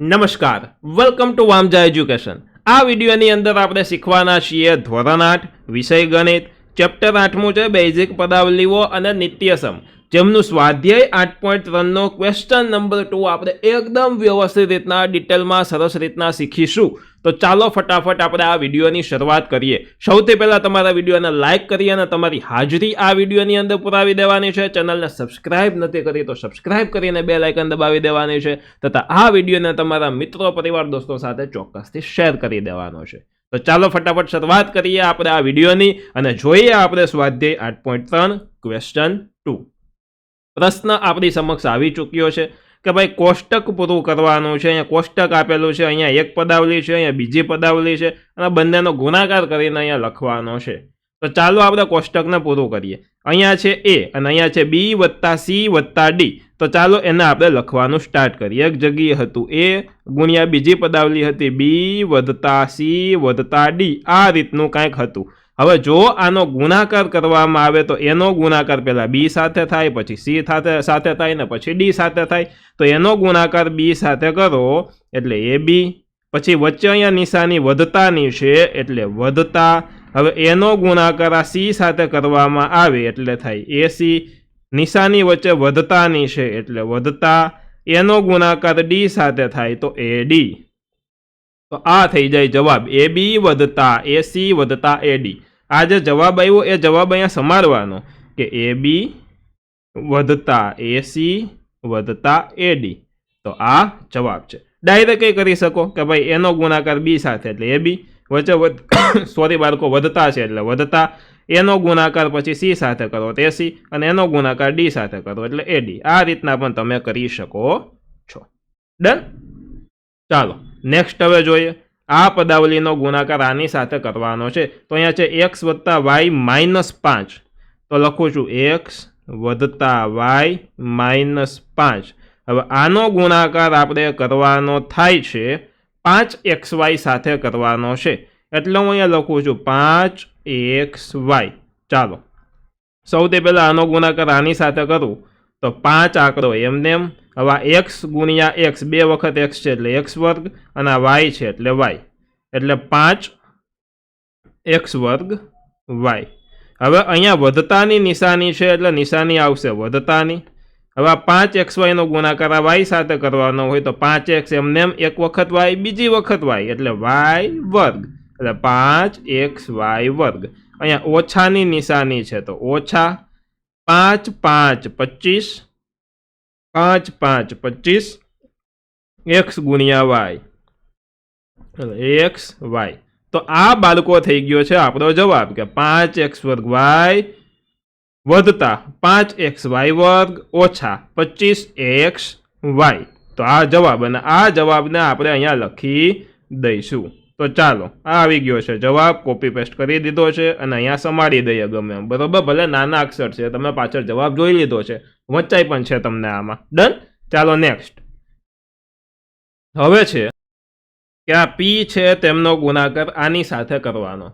નમસ્કાર, welcome to Vamja education. આ વિડીયોની અંદર આપણે શીખવાના છીએ ધોરણ 8 વિષય ગણિત ચેપ્ટર 8મું છે બેઝિક પદાવલીઓ અને નિત્યસમ, જેમનું સ્વાધ્યાય 8.3 નો ક્વેશ્ચન નંબર 2 આપણે એકદમ વ્યવસ્થિત રીતના ડિટેલમાં સરસ રીતના શીખીશું। તો ચાલો ફટાફટ આપણે આ વિડીયોની શરૂઆત કરીએ। સૌથી પહેલા તમારા વિડીયોને લાઈક કરી અને તમારી હાજરી આ વિડીયોની અંદર પુરાવી દેવાની છે। ચેનલને સબસ્ક્રાઇબ નથી કરી તો સબસ્ક્રાઇબ કરીને બેલ આઇકન દબાવી દેવાની છે તથા આ વિડીયોને તમારા મિત્રો પરિવાર દોસ્તો સાથે ચોક્કસથી શેર કરી દેવાનો છે। તો ચાલો ફટાફટ શરૂઆત કરીએ આપણે આ વિડીયોની અને જોઈએ આપણે સ્વાધ્યાય 8.3 ક્વેશ્ચન 2। પ્રશ્ન આપણી સમક્ષ આવી ચૂક્યો છે કે ભાઈ કોષ્ટક પૂરું કરવાનું છે। અહીંયા કોષ્ટક આપેલું છે, અહીંયા એક પદાવલી છે, અહીંયા બીજી પદાવલી છે અને બંનેનો ગુણાકાર કરીને અહીંયા લખવાનો છે। તો ચાલો આપણે કોષ્ટકને પૂરું કરીએ। અહીંયા છે a અને અહીંયા છે b વત્તા c વત્તા d। તો ચાલો એને આપણે લખવાનું સ્ટાર્ટ કરીએ। એક જગ્યાએ હતું a ગુણ્યા બીજી પદાવલી હતી b વત્તા c વત્તા d, આ રીતનું કંઈક હતું। હવે જો આનો ગુણાકાર કરવામાં આવે તો એનો ગુણાકાર પહેલા b સાથે થાય, પછી c સાથે થાય ને પછી d સાથે થાય। તો એનો ગુણાકાર b સાથે કરો એટલે ab, પછી વચ્ચે અહીંયા નિશાની વધતાની છે એટલે વધતા। હવે એનો ગુણાકાર આ c સાથે કરવામાં આવે એટલે થાય ac, નિશાની વચ્ચે વધતાની છે એટલે વધતા, એનો ગુણાકાર d સાથે થાય તો ad। તો આ થઈ જાય જવાબ ab વત્તા ac વત્તા ad। આ જે જવાબ આવ્યો એ જવાબ અહીંયા સમારવાનો કે ab વત્તા ac વત્તા ad। તો આ જવાબ છે। ડાયરેક્ટ કઈ કરી શકો કે ભાઈ એનો ગુણાકાર b સાથે એટલે ab, વચ્ચે સોરી બાળકો વધતા છે એટલે વધતા, એનો ગુણાકાર પછી c સાથે કરો તો ac અને એનો ગુણાકાર d સાથે કરો એટલે ad। આ રીતના પણ તમે કરી શકો છો। ડન। ચાલો નેક્સ્ટ હવે જોઈએ। આ પદાવલીનો ગુણાકાર આની સાથે કરવાનો છે। તો અહીંયા છે x વત્તા y માઇનસ 5। તો લખું છું x વત્તા y માઇનસ 5। હવે આનો ગુણાકાર આપણે કરવાનો થાય છે 5xy સાથે કરવાનો છે એટલે હું અહીંયા લખું છું 5xy। ચાલો સૌથી પહેલા આનો ગુણાકાર આની સાથે કરું તો 5 આંકડો એમને। હવે x ગુણ્યા x, બે વખત x છે એટલે x વર્ગ અને આ y છે એટલે y, એટલે 5x વર્ગ y। હવે અહીંયા વધતાની નિશાની છે એટલે નિશાની આવશે વધતાની। હવે આ 5xy નો ગુણાકાર આ y સાથે કરવાનો હોય તો 5x એમને એક વખત y, બીજી વખત y એટલે y વર્ગ, એટલે 5xy વર્ગ। અહીંયા ઓછાની નિશાની છે તો ઓછા, 5 5 25, 5 5 25 x ગુણ્યા y x y। તો આ બાળકો થઈ ગયો છે આપણો જવાબ કે 5x વર્ગ y વધતા 5xy વર્ગ ઓછા 25xy। તો આ જવાબ, અને આ જવાબને આપણે અહીંયા લખી દઈશું। તો ચાલો આ આવી ગયો છે જવાબ, કોપી પેસ્ટ કરી દીધો છે અને અહીંયા સમાડી દઈએ ગમે એમ, બરોબર। ભલે નાના અક્ષર છે, તમે પાછળ જવાબ જોઈ લીધો છે, વંચાઈ પણ છે તમને આમાં। ડન। ચાલો નેક્સ્ટ હવે છે કે આ p છે તેમનો ગુણાકાર આની સાથે કરવાનો।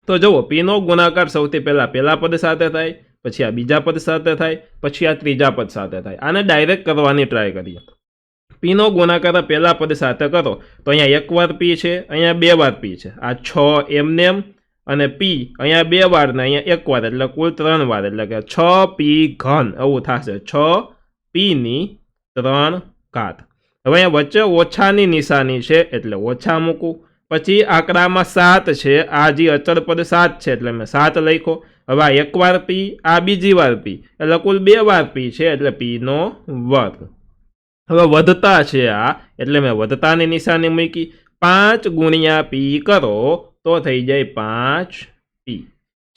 તો જુઓ p નો ગુણાકાર સૌથી પહેલા પહેલા પદ સાથે થાય, પછી આ બીજા પદ સાથે થાય, પછી આ ત્રીજા પદ સાથે થાય। આને ડાયરેક્ટ કરવાની ટ્રાય કરીએ। p નો ગુણાકાર પહેલા પદ સાથે કરો તો અહીંયા એક વાર p છે, અહીંયા બે વાર p છે, આ 6 એમને અને p અહીંયા બે વાર ને અહીંયા એક વાર એટલે કુલ 3 વાર, એટલે કે 6p ઘન એવું થશે, 6p ની 3 ઘાત। હવે અહીંયા વચ્ચે ઓછાની નિશાની છે એટલે ઓછા મૂકું, પછી આંકડામાં 7 છે, આ જે અચળ પદ 7 છે એટલે મેં 7 લખ્યો। હવે આ એક વાર p, આ બીજી વાર p એટલે કુલ બે વાર p છે એટલે p નો વર્ગ। હવે વધતા છે આ એટલે મેં વધતાની નિશાની મૂકી, 5 ગુણ્યા p કરો તો થઈ જાય 5p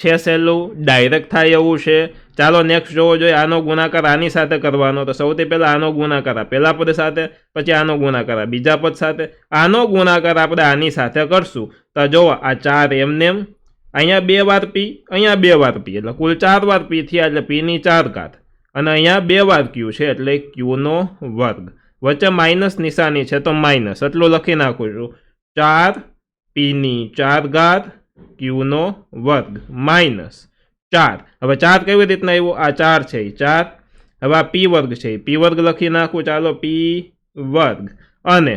છે। સહેલું ડાયરેક્ટ થાય એવું છે। ચાલો નેક્સ્ટ જોવો જોઈએ। આનો ગુણાકાર આની સાથે કરવાનો તો સૌથી પહેલા આનો ગુણાકાર પહેલા પદ સાથે, પછી આનો ગુણાકાર બીજા પદ સાથે, આનો ગુણાકાર આપણે આની સાથે કરશું તો જો આ 4 એમને, અહીંયા બે વાર p, અહીંયા બે વાર p એટલે કુલ 4 વાર p થયા એટલે p ની 4 ઘાત, અને અહીંયા બે વાર q છે એટલે q નો વર્ગ, વચ્ચે માઇનસ નિશાની છે તો માઇનસ એટલું લખી નાખું છું, 4p ની 4 ઘાત q નો વર્ગ માઇનસ 4। હવે 4 કેવી રીતના આવ્યો, આ 4 છે 4, હવે આ p વર્ગ છે, p વર્ગ લખી નાખું, ચાલો p વર્ગ, અને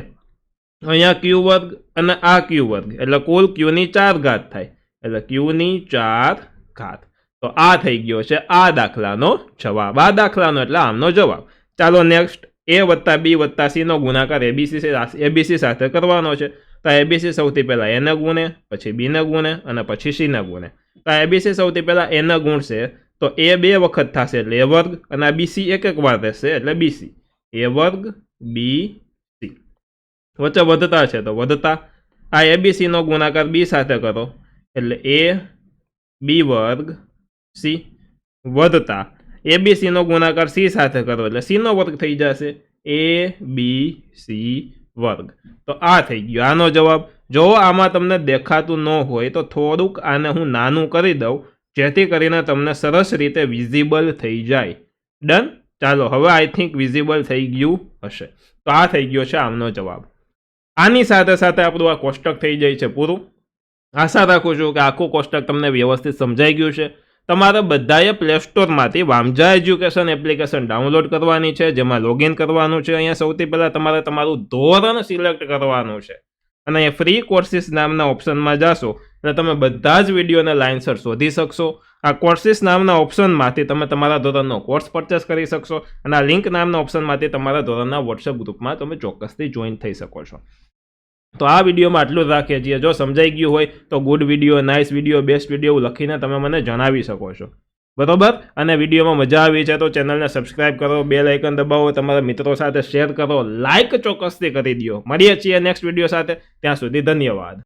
અહીંયા ક્યુ વર્ગ અને આ ક્યુ વર્ગ એટલે કુલ ક્યુની 4 ઘાત થાય એટલે ક્યુની 4 ઘાત. તો આ થઈ ગયો છે આ દાખલાનો જવાબ. આ દાખલાનો એટલે આમનો જવાબ. ચાલો નેક્સ્ટ a વત્તા b વત્તા c નો ગુણાકાર abc સાથે કરવાનો છે. તો abc સૌથી પહેલા a ને ગુણે, પછી b ને ગુણે અને પછી c ને ગુણે. તો abc સૌથી પહેલા a ને ગુણશે તો a 2 વખત થશે એટલે a વર્ગ અને આ bc એક વાર રહેશે એટલે bc. a વર્ગ bc વચ્ચે વધતા છે તો વધતા. આ abc નો ગુણાકાર b સાથે કરો એટલે a b વર્ગ c વધતા abc નો ગુણાકાર c સાથે કરો એટલે c નો વર્ગ થઈ જશે a b c વર્ગ. તો આ થઈ ગયો આનો જવાબ. જો આમાં તમને દેખાતું ન હોય તો થોડુંક આને હું નાનું કરી દઉં જેથી કરીને તમને સરસ રીતે વિઝિબલ થઈ જાય. ડન. ચાલો હવે આઈ થિંક વિઝિબલ થઈ ગયું હશે. તો આ થઈ ગયો છે આમનો જવાબ. આની સાથે સાથે આપણું આ કોષ્ટક થઈ જાય છે પૂરું. આશા રાખું છું કે આખું કોષ્ટક તમને વ્યવસ્થિત સમજાઈ ગયું છે. તમારે બધાએ પ્લે સ્ટોરમાંથી વામજા એજ્યુકેશન એપ્લિકેશન ડાઉનલોડ કરવાની છે, જેમાં લોગિન કરવાનું છે. અહીંયા સૌથી પહેલાં તમારે તમારું ધોરણ સિલેક્ટ કરવાનું છે અને અહીંયા ફ્રી કોર્સિસ નામના ઓપ્શનમાં જશો એટલે તમે બધા જ વિડીયોને લાઇનસર શોધી શકશો. આ કોર્સિસ નામના ઓપ્શનમાંથી તમે તમારા ધોરણનો કોર્સ પરચેસ કરી શકશો અને આ લિંક નામના ઓપ્શનમાંથી તમારા ધોરણના વોટ્સએપ ગ્રુપમાં તમે ચોક્કસથી જોઈન થઈ શકો છો. તો આ વિડીયોમાં આટલું જ રાખીએ છીએ. જો સમજાઈ ગયું હોય તો good video, nice video, best video લખીને તમે મને જણાવી શકો છો. બરોબર. અને વિડીયોમાં મજા આવી છે તો ચેનલને સબસ્ક્રાઇબ કરો, બેલ આઇકન દબાવો, તમારા મિત્રો સાથે શેર કરો, લાઇક ચોક્કસથી કરી દો. મળીએ છીએ નેક્સ્ટ વિડીયો સાથે. ત્યાં સુધી ધન્યવાદ.